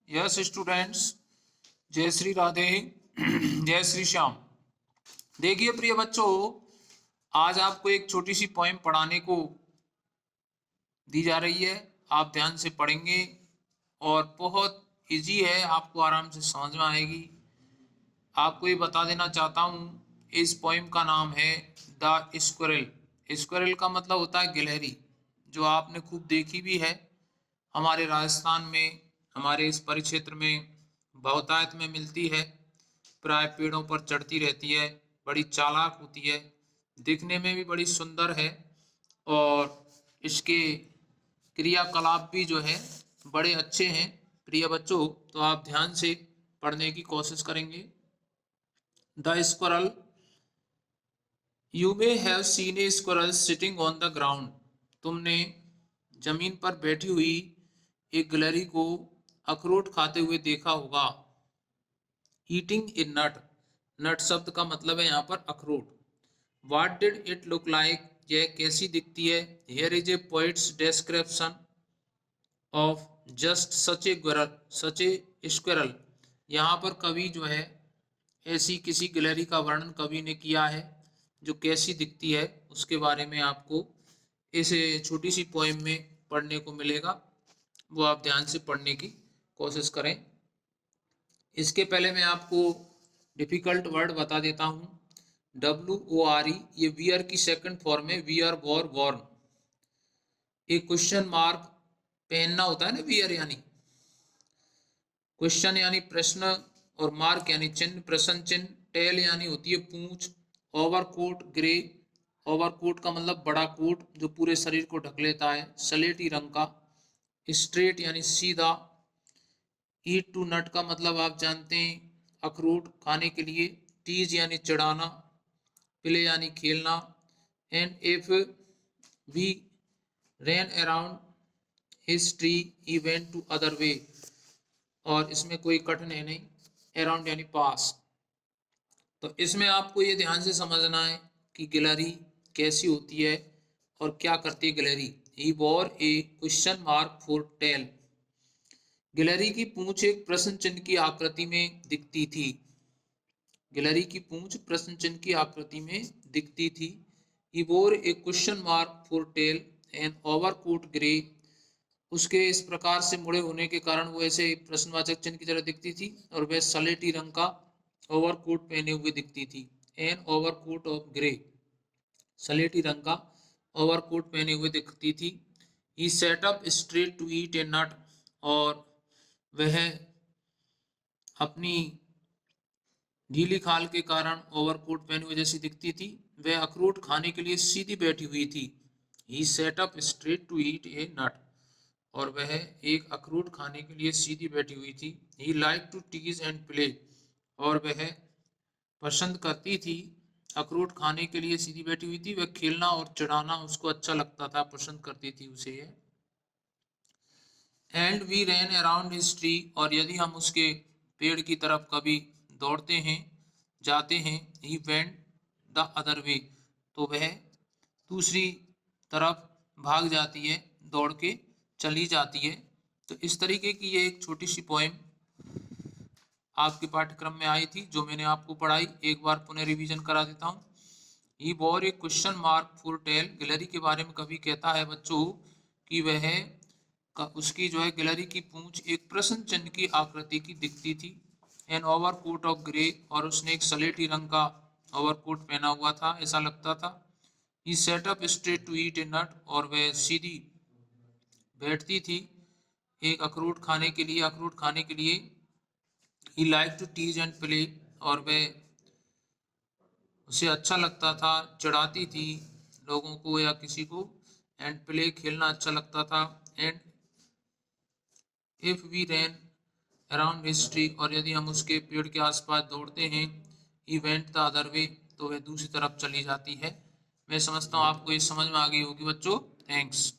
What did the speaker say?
Yes students, जय श्री राधे, जय श्री श्याम। देखिए प्रिय बच्चों, आज आपको एक छोटी सी पोएम पढ़ाने को दी जा रही है। आप ध्यान से पढ़ेंगे और बहुत इजी है, आपको आराम से समझ में आएगी। आपको ये बता देना चाहता हूँ, इस पोएम का नाम है द स्क्विरल। स्क्विरल का मतलब होता है गिलहरी, जो आपने खूब देखी भी है। हमारे राजस्थान में, हमारे इस परिक्षेत्र में बहुतायत में मिलती है। प्राय पेड़ों पर चढ़ती रहती है, बड़ी चालाक होती है, दिखने में भी बड़ी सुंदर है और इसके क्रियाकलाप भी जो है बड़े अच्छे हैं। प्रिय बच्चों, तो आप ध्यान से पढ़ने की कोशिश करेंगे। The squirrel, you may have seen A squirrel sitting on the ground. तुमने जमीन पर बैठी हुई एक गिलहरी को अखरोट खाते हुए देखा होगा। ईटिंग ए नट, नट शब्द का मतलब है यहाँ पर अखरोट। What did it look like, यह कैसी दिखती है। Here is a poet's description of just such a squirrel। यहाँ पर कवि जो है ऐसी किसी गिलहरी का वर्णन कवि ने किया है जो कैसी दिखती है, उसके बारे में आपको इस छोटी सी पोएम में पढ़ने को मिलेगा। वो आप ध्यान से पढ़ने की कोशिश करें। इसके पहले मैं आपको डिफिकल्ट वर्ड बता देता हूँ। WORE, ये वियर की सेकंड फॉर्म है, वियर वॉर वॉर्न। एक क्वेश्चन मार्क पहनना होता है ना, वियर यानी क्वेश्चन यानी प्रश्न और मार्क यानी चिन्ह, प्रश्न चिन्ह। टेल यानी होती है पूंछ। ओवरकोट ग्रे, ओवरकोट का मतलब बड़ा कोट जो पूरे शरीर को ढक लेता है, सलेटी रंग का। स्ट्रेट यानी सीधा। ईट टू नट का मतलब आप जानते हैं, अखरोट खाने के लिए। टीज यानी चिढ़ाना। प्ले यानी खेलना। And if we ran around his tree he went to other way, और इसमें कोई कठिन है नहीं, अराउंड यानी पास। तो इसमें आपको ये ध्यान से समझना है कि गिलहरी कैसी होती है और क्या करती है गिलहरी। He wore a question mark for tail, गिलहरी की पूंछ एक प्रश्न चिन्ह की आकृति में दिखती थी। गिलहरी की पूंछ प्रश्न चिन्ह की आकृति में दिखती थी। He wore a question mark for tail and overcoat grey, उसके इस प्रकार से मुड़े होने के कारण वो ऐसे प्रश्नवाचक चिन्ह की तरह दिखती थी, और वह सलेटी रंग का ओवरकोट पहने हुए दिखती थी। एन ओवरकोट ऑफ ग्रे, सलेटी रंग का ओवरकोट पहने हुए दिखती थी। He sat up straight to eat a nut, और वह अपनी ढीली खाल के कारण ओवरकोट पहने हुए जैसी दिखती थी। वह अखरोट खाने के लिए सीधी बैठी हुई थी। He sat up straight to eat a nut, और वह एक अखरोट खाने के लिए सीधी बैठी हुई थी। He liked to tease and play, और वह पसंद करती थी, अखरोट खाने के लिए सीधी बैठी हुई थी। वह खेलना और चिढ़ाना उसको अच्छा लगता था, पसंद करती थी उसे यह। And we ran around his tree, और यदि हम उसके पेड़ की तरफ कभी दौड़ते हैं, जाते हैं। He went the other way, तो वह दूसरी तरफ भाग जाती है, दौड़ के चली जाती है। तो इस तरीके की ये एक छोटी सी पोएम आपके पाठ्यक्रम में आई थी, जो मैंने आपको पढ़ाई। एक बार पुनः रिवीजन करा देता हूँ। He wore a question mark for tail, गिलहरी के बारे में कवि कहता है बच्चों कि वह उसकी जो है गिलहरी की पूंछ एक प्रश्न चिन्ह की आकृति की दिखती थी। एन ओवरकोट ऑफ ग्रे, और उसने एक सलेटी रंग का ओवरकोट पहना हुआ था, ऐसा लगता था। He sat up straight to eat a nut, और वह सीधी बैठती थी एक अखरोट खाने के लिए, अखरोट खाने के लिए। He like to tease and play, और वह उसे अच्छा लगता था, चिढ़ाती थी लोगों को या किसी को। एंड प्ले, खेलना अच्छा लगता था। And if we ran around his tree, और यदि हम उसके पेड़ के आसपास दौड़ते हैं। He went the other way, तो वह दूसरी तरफ चली जाती है। मैं समझता हूँ आपको ये समझ में आ गई होगी बच्चों। थैंक्स।